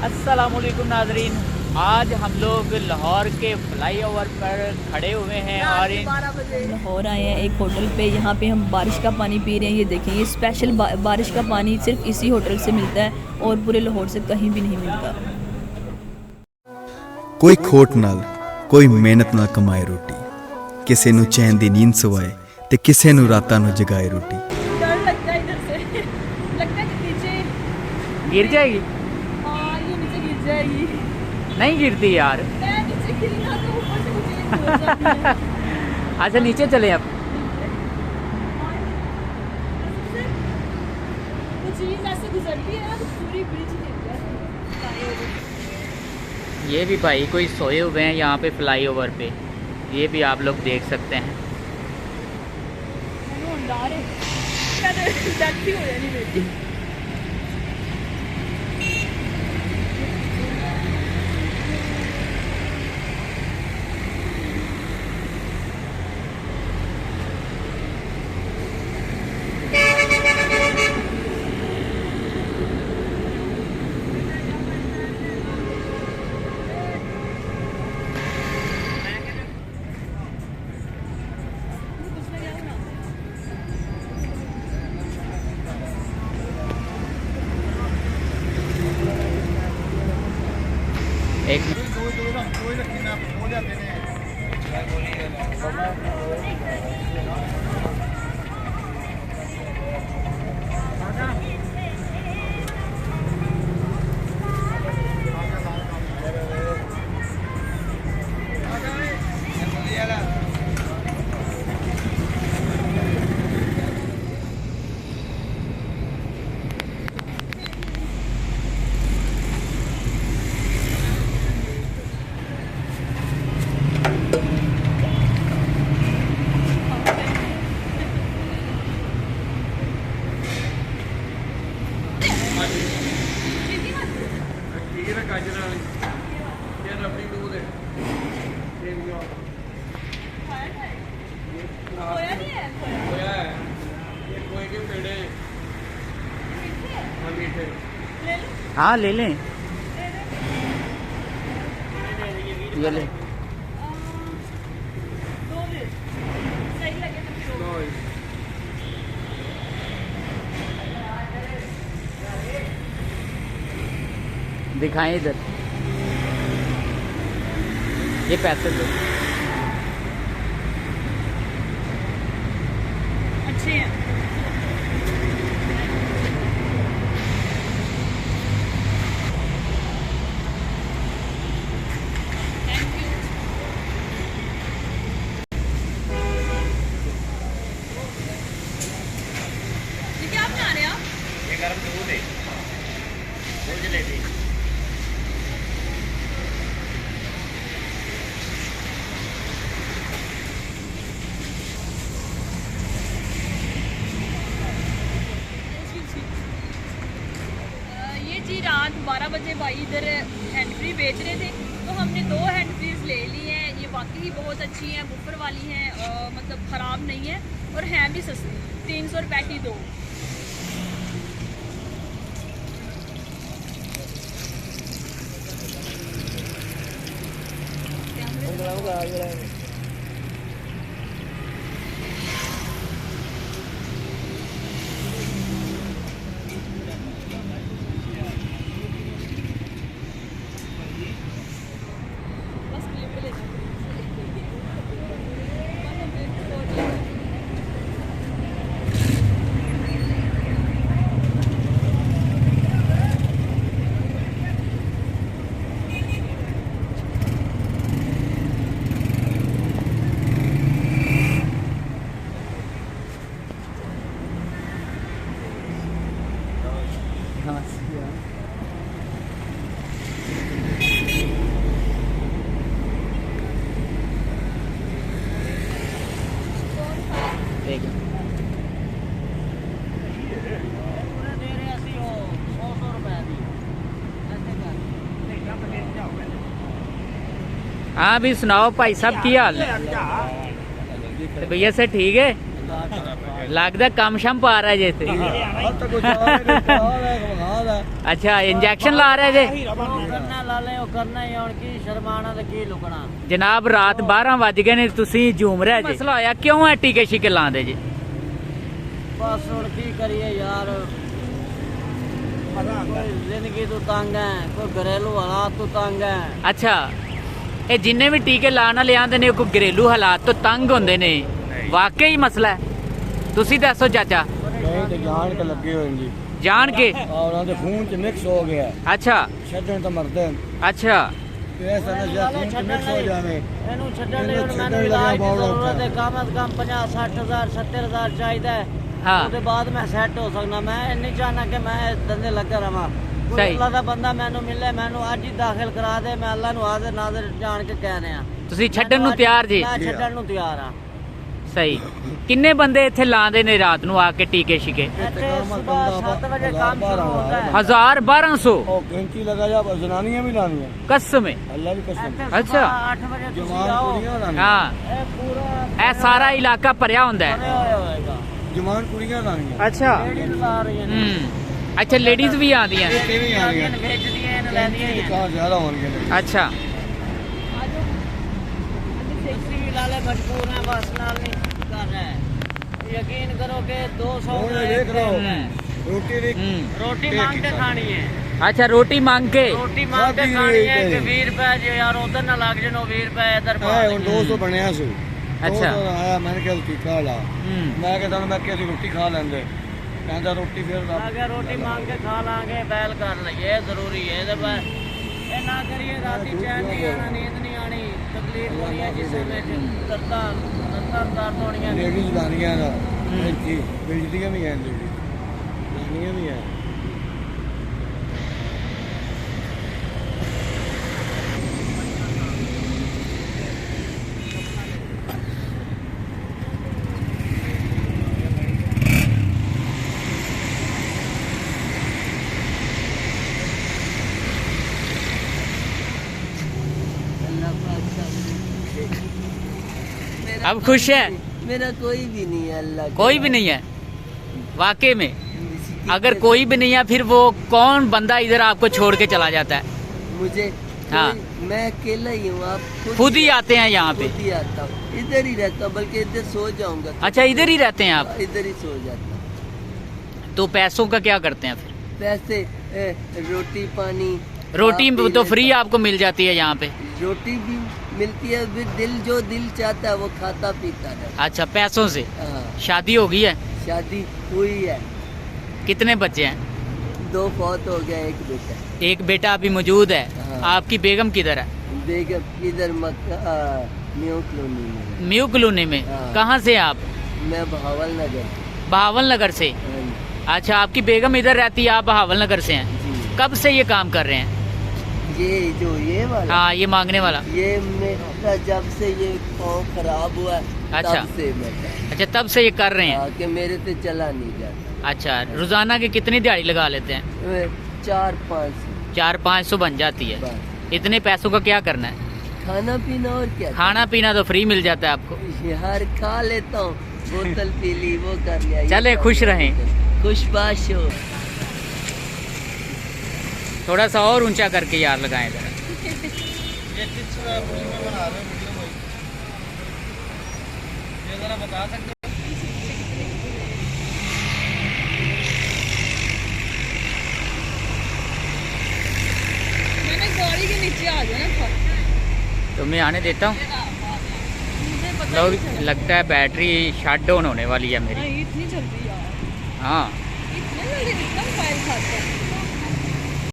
अस्सलामुअलैकुम नाजरीन, आज हम लोग लाहौर के फ्लाईओवर पर खड़े हुए हैं और लाहौर आए हैं एक होटल पे। यहाँ पे हम बारिश का पानी पी रहे हैं। ये देखें, ये स्पेशल बारिश का पानी सिर्फ इसी होटल से मिलता है और पूरे लाहौर से कहीं भी नहीं मिलता। कोई खोट नाल कोई मेहनत ना कमाए रोटी, किसी नू चैन दी नींद सवाए ते किसी नू रातां नू जगाए रोटी। डर लगता है इधर से, लगता है कि नीचे गिर जाएगी। हाँ, ये नीचे गिर जाएगी। नहीं गिरती यार। मैं नीचे गिरी ना तो ऊपर से मुझे हो जाती है। अच्छा नीचे चले अब। वो चीज़ ऐसे गुजरती है ना तो पूरी ब्रिज गिर जाती है। ये भी भाई कोई सोए हुए हैं यहाँ पे फ्लाईओवर पे, ये भी आप लोग देख सकते हैं। एक हाँ ले लें, ये ले। दिखाएं इधर, ये पैसे दो। अच्छे हैं। क्या बना रहे हो? ये गरम दूध है, वो जलेबी। ये जी रात 12 बजे भाई इधर हैंड फ्री बेच रहे थे, तो हमने 2 हैंड फ्रीज ले ली हैं। ये वाकई बहुत अच्छी हैं, बुफर वाली हैं, मतलब ख़राब नहीं है और हैं भी सस्ती। 300 रुपये की 2। हाँ भी सुनाओ भाई साहब की हाल भैया से ठीक है, लगता काम शाम पा रहा है जैसे। अच्छा इंजेक्शन ला रहे जे करना ला ले करना ही ਹੁਣ ਕੀ ਸ਼ਰਮਾਣਾ ਤੇ ਕੀ ਲੁਕਣਾ जनाब रात 12 ਵਜ ਗਏ ਨੇ ਤੁਸੀਂ ਝੂਮ ਰਹੇ ਜੇ ਮਸਲਾ ਹੋਇਆ ਕਿਉਂ ਹੈ ਟੀਕੇ ਸ਼ੀਕੇ ਲਾਉਂਦੇ ਜੇ ਬਸ ਹੁਣ ਕੀ ਕਰੀਏ ਯਾਰ ਕੋਈ ਜ਼ਿੰਦਗੀ ਤੋਂ ਤੰਗ ਹੈ ਕੋਈ ਘਰੇਲੂ ਹਾਲਾਤ ਤੋਂ ਤੰਗ ਹੈ ਅੱਛਾ ਇਹ ਜਿੰਨੇ ਵੀ ਟੀਕੇ ਲਾਣ ਵਾਲੇ ਆਂਦੇ ਨੇ ਕੋਈ ਘਰੇਲੂ ਹਾਲਾਤ ਤੋਂ ਤੰਗ ਹੁੰਦੇ ਨੇ ਵਾਕਈ ਮਸਲਾ ਹੈ ਤੁਸੀਂ ਦੱਸੋ ਚਾਚਾ ਨਹੀਂ ਤੇ ਜਾਣ ਕੇ ਲੱਗੇ ਹੋਏ ਜੀ ਜਾਣ ਕੇ ਉਹਨਾਂ ਦੇ ਖੂਨ ਚ ਮਿਕਸ ਹੋ ਗਿਆ ਅੱਛਾ ਛੱਡਣ ਤਾਂ ਮਰਦੇ ਨੇ ਅੱਛਾ ਤੇ ਇਸ ਤਰ੍ਹਾਂ ਜੇ ਖੂਨ ਚ ਮਿਕਸ ਹੋ ਜਾਵੇ ਇਹਨੂੰ ਛੱਡਣ ਲਈ ਹੁਣ ਇਹਨੂੰ ਮੈਨੂੰ ਛੱਡਣ ਇਲਾਜ ਦੀ ਲੱਗਿਆ ਬਹੁਤ ਜ਼ਰੂਰਤ ਹੈ ਕਮ ਅਜ਼ ਕਮ 50 60000 70000 ਚਾਹੀਦਾ ਹੈ ਹਾਂ ਉਹਦੇ ਬਾਅਦ ਮੈਂ ਸੈੱਟ ਹੋ ਸਕਦਾ ਮੈਂ ਇਹ ਨਹੀਂ ਚਾਹਨਾ ਕਿ ਮੈਂ ਇਸ ਧੰਦੇ ਲੱਗਾ ਰਵਾਂ ਕੋਈ ਸਹੀ। ਅੱਲਾ ਦਾ ਬੰਦਾ ਮੈਨੂੰ ਮਿਲੇ ਮੈਨੂੰ ਅੱਜ ਹੀ ਦਾਖਲ ਕਰਾ ਦੇ ਮੈਂ ਅੱਲਾ ਨੂੰ ਹਾਜ਼ਰ ਨਾਜ਼ਰ ਜਾਣ ਕੇ ਕਹਿ ਰਿਹਾ ਤੁਸੀਂ ਛੱਡਣ ਨੂੰ ਤਿਆਰ ਜੀ ਮੈਂ ਛੱਡਣ ਨੂੰ ਤਿਆਰ ਹਾਂ ਸਹੀ ਕਿੰਨੇ ਬੰਦੇ ਇੱਥੇ ਲਾਉਂਦੇ ਨੇ ਰਾਤ ਨੂੰ ਆ ਕੇ ਟੀਕੇ ਸ਼ਿਕੇ ਇੱਥੇ ਸਵੇਰ 7 ਵਜੇ ਕੰਮ ਸ਼ੁਰੂ ਹੁੰਦਾ ਹੈ 1200 ਉਹ ਗਿਣਤੀ ਲਗਾ ਜਾ ਜਨਾਨੀਆਂ ਵੀ ਲਾਣੀਆਂ कसम है ਅੱਲਾ ਦੀ ਕਸਮ ਇੱਥੇ ਅੱਛਾ। 8 ਵਜੇ ਤੁਸੀਂ ਜਵਾਨ ਆਓ ਕੁੜੀਆਂ ਲਾਣੀਆਂ हाँ ਇਹ ਪੂਰਾ ਇਹ ਸਾਰਾ ਇਲਾਕਾ ਭਰਿਆ ਹੁੰਦਾ ਹੈ ਭਰਿਆ ਹੋਇਆ ਹੋਏਗਾ ਜਵਾਨ ਕੁੜੀਆਂ ਲਾਣੀਆਂ ਅੱਛਾ ਲੇਡੀਜ਼ ਲਾ ਰਹੀਆਂ ਨੇ ਅੱਛਾ ਲੇਡੀਜ਼ ਵੀ ਆਉਂਦੀਆਂ ਇਹ ਵੀ ਆ ਰਹੀਆਂ ਵੇਚਦੀਆਂ ਨੇ ਲੈਂਦੀਆਂ ਹੀ ਕਾ ਜ਼ਿਆਦਾ ਹੋਣਗੇ ਅੱਛਾ ਅਸੀਂ ਵੀ ਲਾਲੇ ਮਜਬੂਰ हैं बस नाल नहीं कर रहा है यकीन करो कि 200 ਹੁਣ में ਦੇਖ ਲਓ हम्म। ਰੋਟੀ ਦੀ रोटी मांग के खानी है अच्छा रोटी मांग के रोटी मांग के सादी खानी है रेट कि है। 20 रुपए जो यार उधर ना लग जनो 20 रुपए इधर पा ਹੈ ਹੁਣ 200 ਬਣਿਆ ਸੀ ਅੱਛਾ। 200 ਆਇਆ ਮੈਂ ਕਿਹਾ ਕੀ ਖਾ ਲਾ हम्म। ਮੈਂ ਕਿਹਾ ਤੁਹਾਨੂੰ ਮੈਂ ਕਿਹਾ ਸੀ ਰੋਟੀ ਖਾ ਲੈਂਦੇ ਕਹਿੰਦਾ ਰੋਟੀ ਫਿਰ अगर रोटी मांग के खा लांगे बैल कर लइए जरूरी है इधर पर ये ना करिए राती चैन नहीं आना नींद नहीं आनी तकलीफ होनी है जिसम में दर्दां दर्द होनी है ਲੇਡੀਜ਼ ਲਾਣੀਆਂ ਦਾ ਜੀ ਵੇਚਦੀਆਂ ਵੀ ਹੈ ਲੇਡੀਜ਼ ਲਾਣੀਆਂ ਵੀ ਹੈ अब खुश है मेरा कोई भी नहीं है अल्लाह कोई भी नहीं है वाकई में अगर कोई भी नहीं है फिर वो कौन बंदा इधर आपको छोड़ के चला जाता है मुझे हाँ। मैं अकेला ही हूँ आप खुद ही आते हैं यहाँ पे खुद ही आता हूँ इधर ही रहता हूँ बल्कि इधर सो जाऊंगा अच्छा इधर ही रहते हैं आप इधर ही सो जाता हूँ तो पैसों का क्या करते हैं फिर पैसे रोटी पानी रोटी खा पी तो लेता फ्री हूँ। आपको मिल जाती है यहाँ पे रोटी भी मिलती है फिर दिल जो दिल चाहता है वो खाता पीता है अच्छा पैसों से हाँ, शादी हो गई है शादी हुई है कितने बच्चे हैं 2 फौत हो गया एक बेटा एक बेटा अभी मौजूद है हाँ। आपकी बेगम किधर है बेगम इधर मक्का न्यू कॉलोनी में म्यू कॉलोनी में हाँ। कहाँ से आप मैं बहावल नगर बहावल नगर से हाँ, अच्छा आपकी बेगम इधर रहती है आप बहावल नगर से हैं जी कब से ये काम कर रहे हैं ये जो ये वाला हाँ ये मांगने वाला ये मेरा जब से ये पाँव खराब हुआ है, अच्छा। तब से मैं अच्छा तब से ये कर रहे हैं कि मेरे से चला नहीं जाता अच्छा रोजाना की कितनी दिहाड़ी लगा लेते हैं 4-5 400-500 बन जाती है बस। इतने पैसों का क्या करना है खाना पीना और क्या खाना पीना तो फ्री मिल जाता है आपको यार खा लेता हूँ बोतल पी ली वो कर लिया ये चले, कर खुश लिया, रहें। वो कर लिया। खुशबाश हो थोड़ा सा और ऊंचा करके यार लगाएं जरा मैंने गाड़ी के नीचे आ जाना था तो मैं आने देता हूँ मुझे पता लोग नहीं चला। लगता है बैटरी शट डाउन होने वाली है मेरी नहीं इतनी जल्दी यार हाँ इतने जल्दी कितना मोबाइल खाता है